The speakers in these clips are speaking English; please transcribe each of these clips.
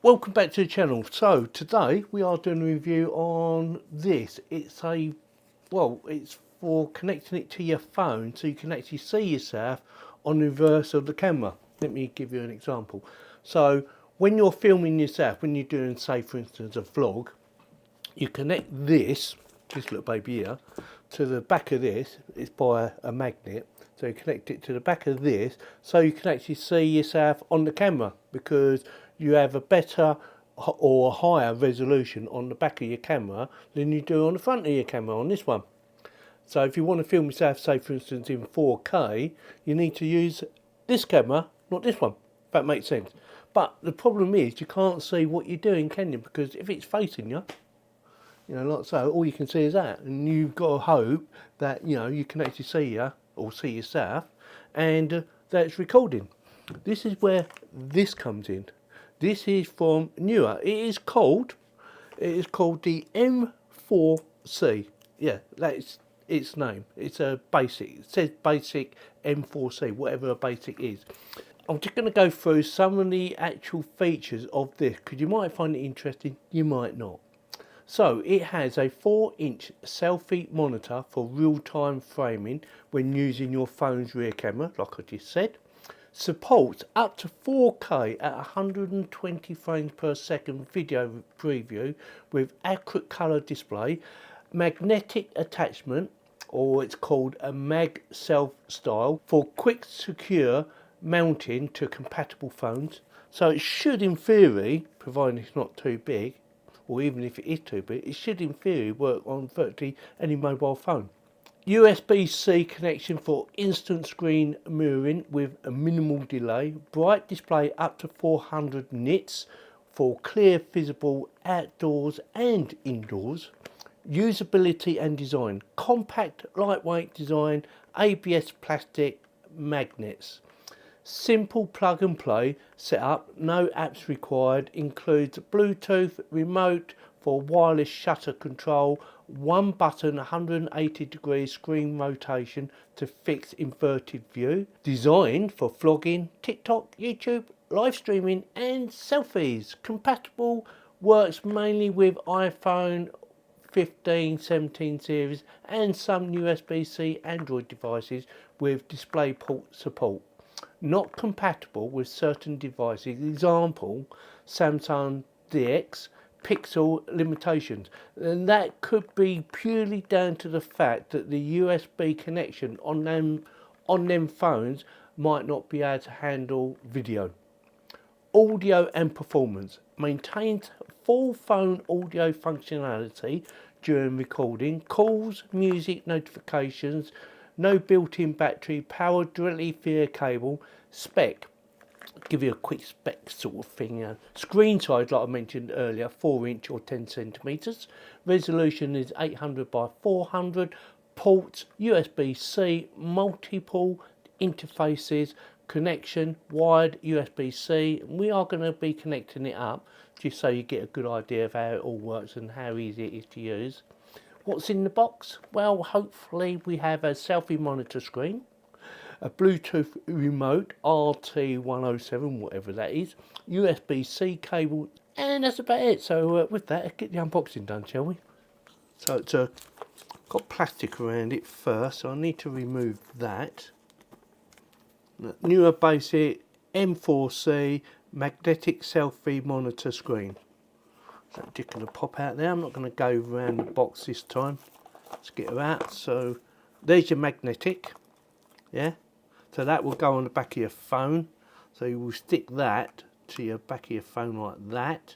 Welcome back to the channel. So today we are doing a review on this. It's for connecting it to your phone so you can actually see yourself on the reverse of the camera. Let me give you an example. So when you're filming yourself, when you're doing, say for instance, a vlog, you connect this little baby here to the back of this. It's by a magnet, so you connect it to the back of this so you can actually see yourself on the camera, because you have a better or a higher resolution on the back of your camera than you do on the front of your camera on this one. So if you want to film yourself, say for instance in 4K, you need to use this camera, not this one, if that makes sense. But the problem is you can't see what you're doing, can you? Because if it's facing you, like so, all you can see is that, and you've got to hope that you can actually see you or see yourself, and that it's recording. This is where this comes in. This is from Neewer. It is called the M4C. Yeah, that's its name. It's a basic. It says basic M4C, whatever a basic is. I'm just going to go through some of the actual features of this, because you might find it interesting, you might not. So it has a 4-inch selfie monitor for real-time framing when using your phone's rear camera, like I just said. Supports up to 4K at 120 frames per second video preview with accurate colour display, magnetic attachment, or it's called a MagSelf style, for quick secure mounting to compatible phones. So it should, in theory, provided it's not too big, or even if it is too big, it should in theory work on virtually any mobile phone. USB-C connection for instant screen mirroring with a minimal delay. Bright display up to 400 nits for clear visible outdoors and indoors. Usability and design. Compact, lightweight design, ABS plastic magnets. Simple plug and play setup, no apps required, includes Bluetooth, remote for wireless shutter control, one button 180 degree screen rotation to fix inverted view, designed for vlogging, TikTok, YouTube, live streaming and selfies. Compatible, works mainly with iPhone 15, 17 series and some USB-C Android devices with DisplayPort support. Not compatible with certain devices, example Samsung DX Pixel limitations, and that could be purely down to the fact that the USB connection on them phones might not be able to handle video. Audio and performance. Maintains full phone audio functionality during recording, calls, music, notifications. No built-in battery, powered directly via cable. Spec, give you a quick spec sort of thing. Screen size, like I mentioned earlier, 4-inch or 10 centimeters. Resolution is 800 by 400. Ports, USB-C, multiple interfaces, connection, wired USB-C. We are going to be connecting it up just so you get a good idea of how it all works and how easy it is to use. What's in the box? Well, hopefully we have a selfie monitor screen, a Bluetooth remote, RT107, whatever that is, USB-C cable, and that's about it. So with that, let's get the unboxing done, shall we? So it's got plastic around it first, so I need to remove that. Neewer basic M4C magnetic selfie monitor screen. That's just going to pop out there. I'm not going to go around the box this time. Let's get her out. So there's your magnetic, yeah. So that will go on the back of your phone. So you will stick that to your back of your phone like that,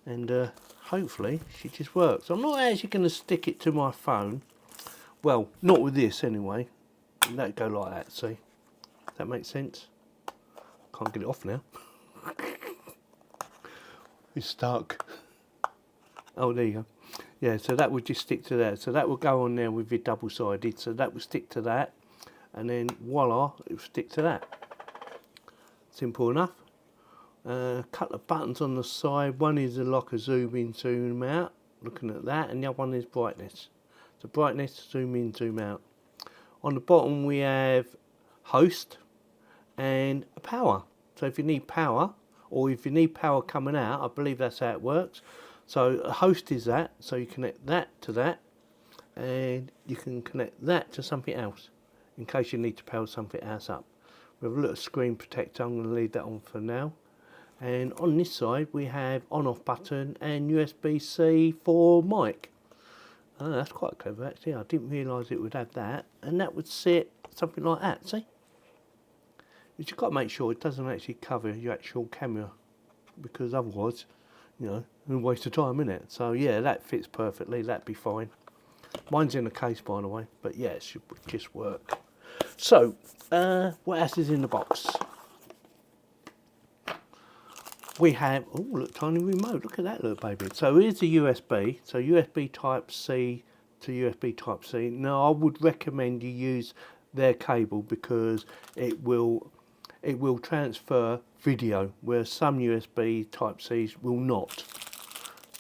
and hopefully she just works. I'm not actually going to stick it to my phone. Well, not with this anyway. That go like that. See, that makes sense. Can't get it off now. It's stuck. Oh, there you go. Yeah, so that would just stick to that. So that will go on there with your double-sided. So that will stick to that, and then voila, it will stick to that. Simple enough. A couple of buttons on the side. One is like a zoom in, zoom out. Looking at that, and the other one is brightness. So brightness, zoom in, zoom out. On the bottom we have host and a power. So if you need power, or if you need power coming out, I believe that's how it works. So a host is that, so you connect that to that, and you can connect that to something else in case you need to power something else up. We have a little screen protector, I'm going to leave that on for now. And on this side we have on-off button and USB-C for mic. Oh, that's quite clever actually, I didn't realise it would have that, and that would sit something like that, see? But you've got to make sure it doesn't actually cover your actual camera, because otherwise, you know, it's a waste of time, isn't it? So yeah, that fits perfectly, that'd be fine. Mine's in the case by the way, but yeah, it should just work. So, what else is in the box? We have, oh look, tiny remote, look at that little baby. So here's the USB, so USB type C to USB type C. Now I would recommend you use their cable because it will transfer video, whereas some USB type C's will not.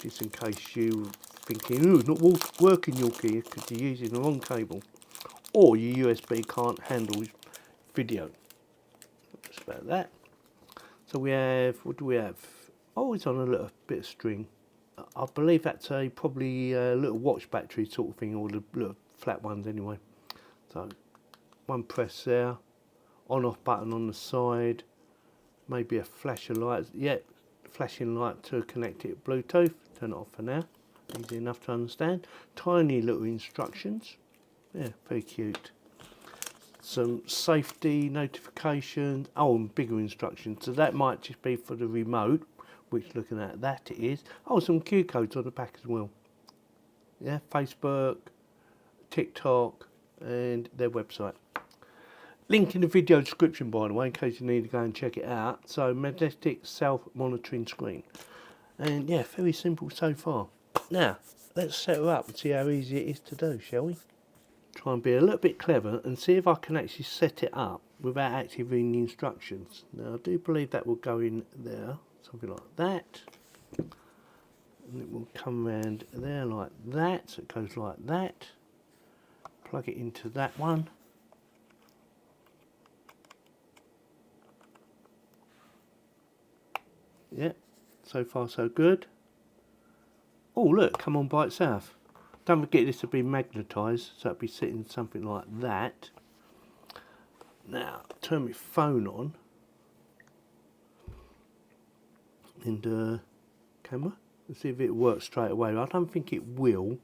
Just in case you're thinking, oh, it's not working Yorkie because you're using the wrong cable, or your USB can't handle video. Just about that. So we have, what do we have? Oh, it's on a little bit of string. I believe that's probably a little watch battery sort of thing, or the little flat ones anyway. So one press there, on-off button on the side, maybe a flash of lights. Yep, flashing light to connect it to Bluetooth. Turn it off for now. Easy enough to understand. Tiny little instructions. Yeah, very cute. Some safety notifications, oh, and bigger instructions, so that might just be for the remote, which looking at that it is. Oh, some QR codes on the back as well. Yeah, Facebook, TikTok, and their website. Link in the video description by the way, in case you need to go and check it out. So, magnetic self-monitoring screen. And yeah, very simple so far. Now, let's set her up and see how easy it is to do, shall we? Try and be a little bit clever and see if I can actually set it up without actually reading the instructions. Now I do believe that will go in there, something like that, and it will come around there like that, so it goes like that. Plug it into that one. Yeah, so far so good. Oh look, come on by itself. Don't forget this to be magnetised, so it'll be sitting something like that. Now, turn my phone on. And camera. Let's see if it works straight away. I don't think it will.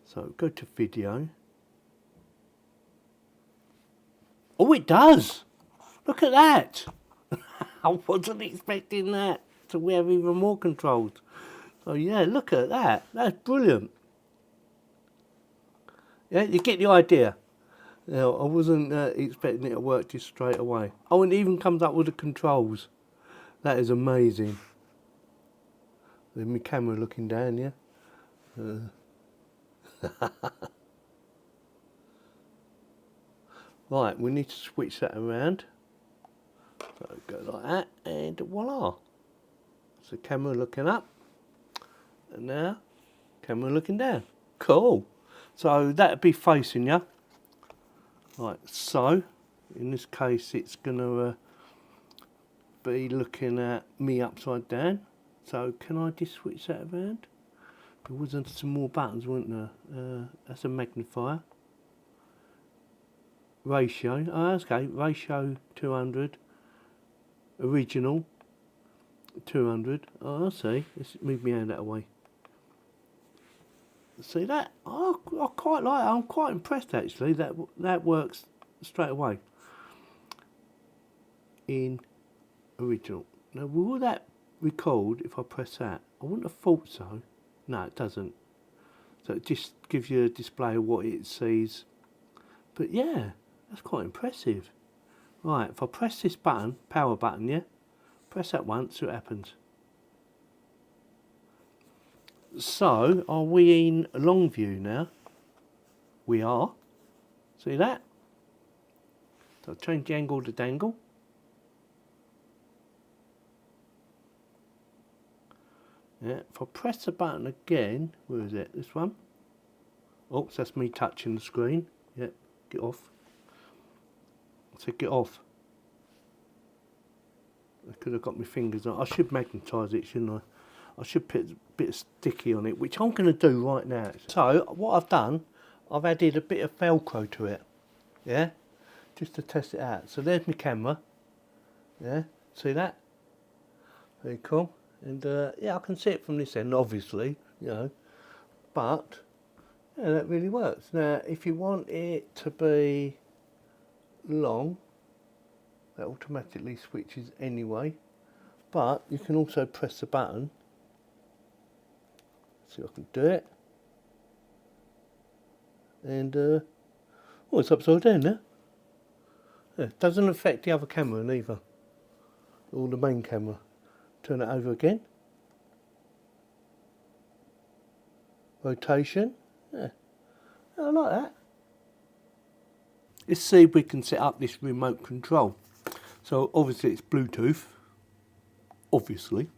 So go to video. Oh, it does! Look at that! I wasn't expecting that. So we have even more controls. So yeah, look at that. That's brilliant. Yeah, you get the idea. Now, I wasn't expecting it to work just straight away. Oh, and it even comes up with the controls. That is amazing. There's my camera looking down, yeah. Right, we need to switch that around. So go like that, and voila. So camera looking up, and now camera looking down. Cool. So that'd be facing you. Right, so in this case it's going to be looking at me upside down. So can I just switch that around? There was some more buttons, weren't there? That's a magnifier. Ratio, oh okay, ratio 200. Original 200. Oh I see, let's move me hand that away. See that? Oh, I quite like it. I'm quite impressed actually. That works straight away. In original. Now will that record if I press that? I wouldn't have thought so. No, it doesn't. So it just gives you a display of what it sees. But yeah, that's quite impressive. Right, if I press this button, power button, yeah? Press that once, see what happens. So, are we in long view now? We are. See that? So change the angle to dangle. Yeah, if I press the button again, where is it? This one? Oh, so that's me touching the screen. Yeah, get off. So get off. Because I've got my fingers on. I should magnetise it, shouldn't I? I should put a bit of sticky on it, which I'm going to do right now. So what I've done, I've added a bit of Velcro to it, yeah, just to test it out. So there's my camera, yeah, see that? Very cool. And yeah, I can see it from this end, obviously, you know, but yeah, that really works. Now, if you want it to be long, that automatically switches anyway, but you can also press the button. See if I can do it. And oh, it's upside down now. Yeah, doesn't affect the other camera neither, or the main camera. Turn it over again. Rotation. Yeah, I like that. Let's see if we can set up this remote control. So obviously it's Bluetooth, obviously.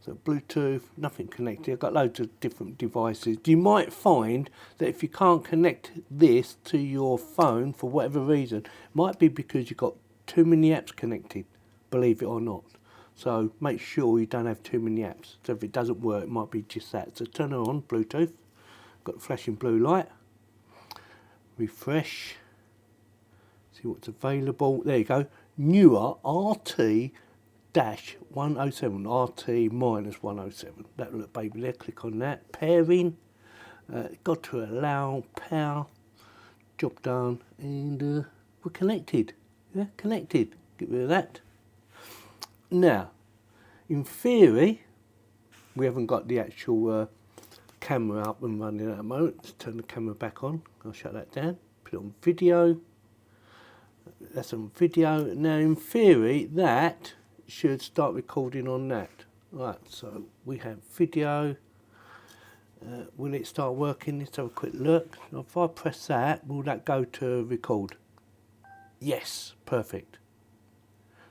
So Bluetooth, nothing connected. I've got loads of different devices. You might find that if you can't connect this to your phone for whatever reason, it might be because you've got too many apps connected, believe it or not. So make sure you don't have too many apps. So if it doesn't work, it might be just that. So turn it on, Bluetooth. Got the flashing blue light. Refresh. See what's available. There you go. NEEWER RT-107. RT-107. That little baby there. Click on that. Pairing. Got to allow power. Job done. And we're connected. Yeah, connected. Get rid of that. Now, in theory, we haven't got the actual camera up and running at the moment. Let's turn the camera back on. I'll shut that down. Put it on video. That's on video. Now, in theory, that should start recording on that. Right, so we have video. Will it start working? Let's have a quick look. If I press that, will that go to record? Yes, perfect.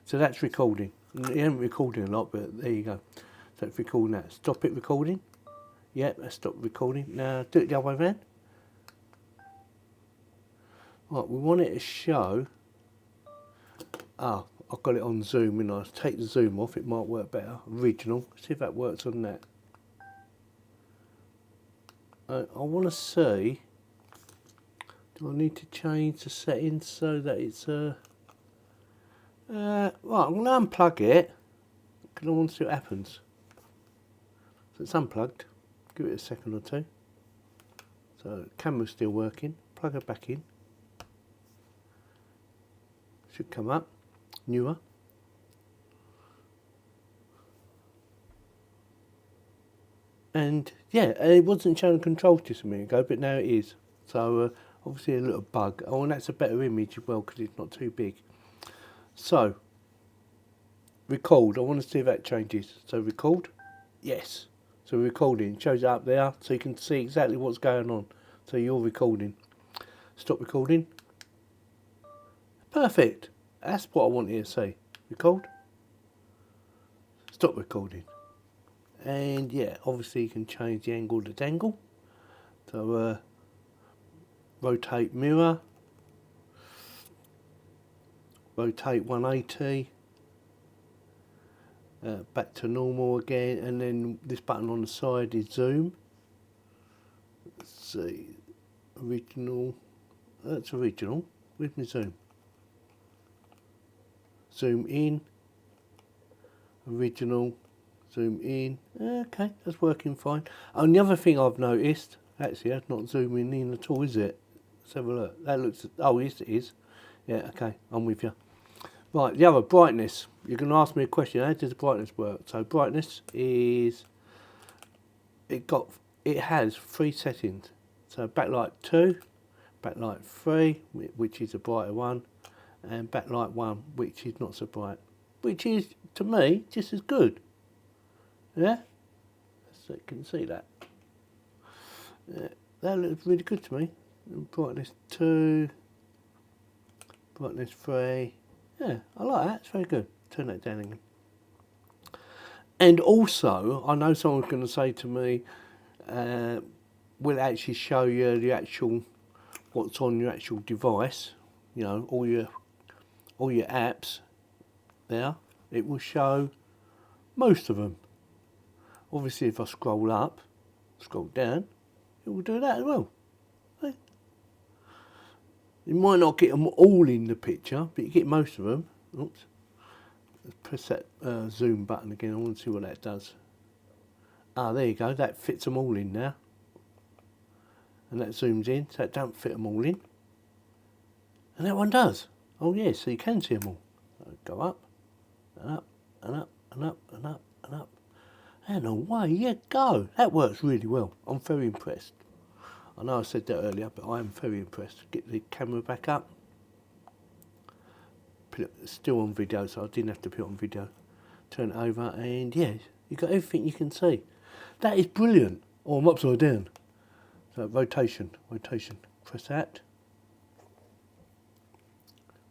So that's recording. It ain't recording a lot, but there you go. So it's recording that. Stop it recording. Yep, let's stop recording. Now do it the other way around. Right, we want it to show. Ah, I've got it on zoom, and I'll take the zoom off. It might work better. Original. See if that works on that. I want to see. Do I need to change the settings so that it's right, I'm going to unplug it because I want to see what happens. So it's unplugged. Give it a second or two. So camera's still working. Plug it back in. Should come up. NEEWER. And yeah, it wasn't showing control just a minute ago, but now it is. So obviously a little bug. Oh, and that's a better image as well because it's not too big. So, record. I want to see if that changes. So record. Yes. So recording. It shows it up there so you can see exactly what's going on. So you're recording. Stop recording. Perfect. That's what I wanted to see. Record. Stop recording. And yeah, obviously you can change the angle to dangle. So rotate mirror. Rotate 180. Back to normal again, and then this button on the side is zoom. Let's see, original. That's original. Where's my zoom? Zoom in. Original. Zoom in. Okay, that's working fine. And the other thing I've noticed, actually, that's not zooming in at all, is it? Let's have a look. That looks. Oh, yes, it is. Yeah. Okay, I'm with you. Right, the other, brightness. You're going to ask me a question, how does the brightness work? So brightness is, it has 3 settings. So backlight 2, backlight 3, which is a brighter one, and backlight 1, which is not so bright. Which is, to me, just as good. Yeah? So you can see that. That looks really good to me. Brightness 2, brightness 3. Yeah, I like that. It's very good. Turn that down again. And also, I know someone's going to say to me, will it actually show you the actual, what's on your actual device? You know, all your apps there. it will show most of them. Obviously if I scroll up, scroll down, it will do that as well. See? You might not get them all in the picture, but you get most of them. Oops. Let's press that zoom button again. I want to see what that does. Ah, there you go. That fits them all in now. And that zooms in, so it don't fit them all in. And that one does. Oh yeah, so you can see them all. So go up, and up, and up, and up, and up, and up. And away you go. That works really well. I'm very impressed. I know I said that earlier, but I am very impressed. Get the camera back up. Put it still on video, so I didn't have to put it on video. Turn it over, and yeah, you've got everything you can see. That is brilliant. Oh, I'm upside down. So rotation. Press that.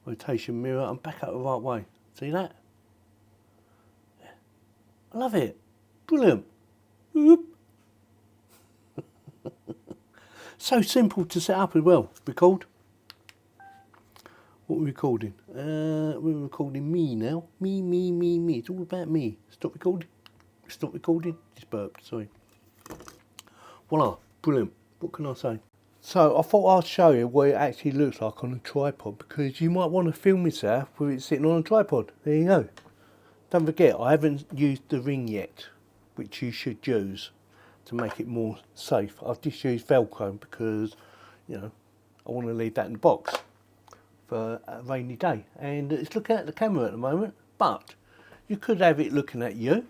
Rotation mirror. I'm back up the right way. See that? Yeah. I love it. Brilliant. Whoop. So simple to set up as well. Record. What are we recording? We're recording me now. Me. It's all about me. Stop recording. Stop recording. Just burped, sorry. Voila. Brilliant. What can I say? So I thought I'd show you what it actually looks like on a tripod, because you might want to film yourself with it sitting on a tripod. There you go. Don't forget, I haven't used the ring yet, which you should use to make it more safe. I've just used Velcro because, you know, I want to leave that in the box for a rainy day. And it's looking at the camera at the moment, but you could have it looking at you.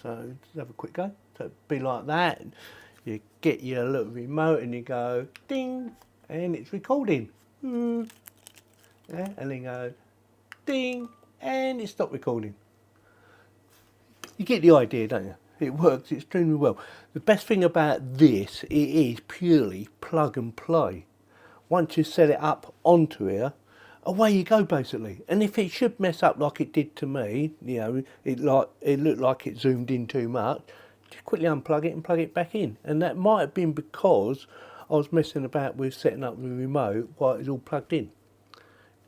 So let's have a quick go. So it'd be like that. You get your little remote and you go ding, and it's recording. Yeah, and then go ding, and it stopped recording. You get the idea, don't you? It works extremely well. The best thing about this, it is purely plug and play. Once you set it up onto here, away you go basically. And if it should mess up like it did to me, you know, it looked like it zoomed in too much, just quickly unplug it and plug it back in. And that might have been because I was messing about with setting up the remote while it was all plugged in.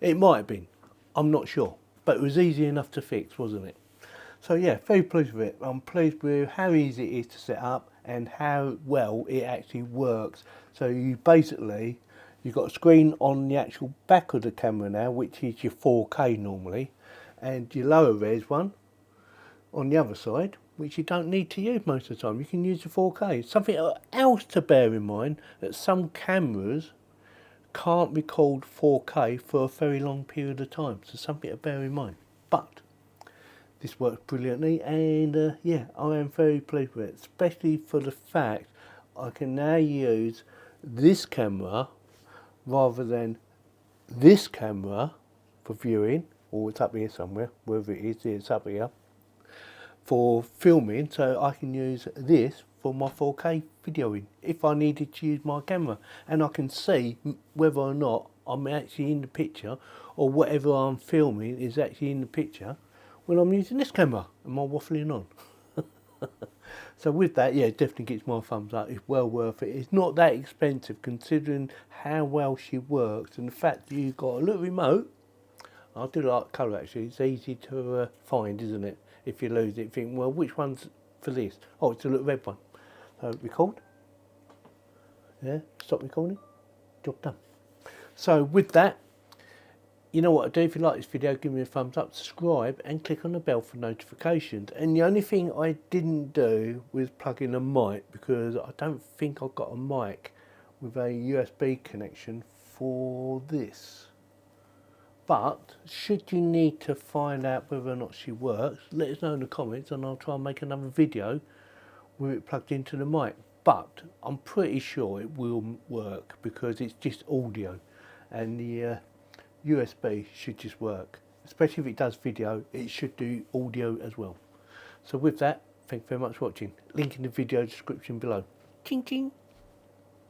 It might have been, I'm not sure, but it was easy enough to fix, wasn't it? So yeah, very pleased with it. I'm pleased with how easy it is to set up and how well it actually works. So you basically, you've got a screen on the actual back of the camera now, which is your 4K normally, and your lower res one on the other side, which you don't need to use most of the time. You can use the 4K. Something else to bear in mind, that some cameras can't record 4K for a very long period of time. So something to bear in mind. But this works brilliantly, and yeah, I am very pleased with it, especially for the fact I can now use this camera rather than this camera for viewing, or it's up here somewhere, wherever it is, it's up here, for filming, so I can use this for my 4K videoing if I needed to use my camera, and I can see whether or not I'm actually in the picture or whatever I'm filming is actually in the picture when I'm using this camera. Am I waffling on? So with that, yeah, it definitely gets my thumbs up. It's well worth it. It's not that expensive considering how well she works, and the fact that you've got a little remote. I do like colour actually. It's easy to find, isn't it? If you lose it, think, well, which one's for this? Oh, it's a little red one. So record. Yeah, stop recording. Job done. So with that, you know what to do. If you like this video, give me a thumbs up, subscribe, and click on the bell for notifications. And the only thing I didn't do was plug in a mic, because I don't think I've got a mic with a USB connection for this. But should you need to find out whether or not she works, let us know in the comments, and I'll try and make another video with it plugged into the mic. But I'm pretty sure it will work because it's just audio, and the USB should just work. Especially if it does video, it should do audio as well. So with that, thank you very much for watching. Link in the video description below. Ching ching.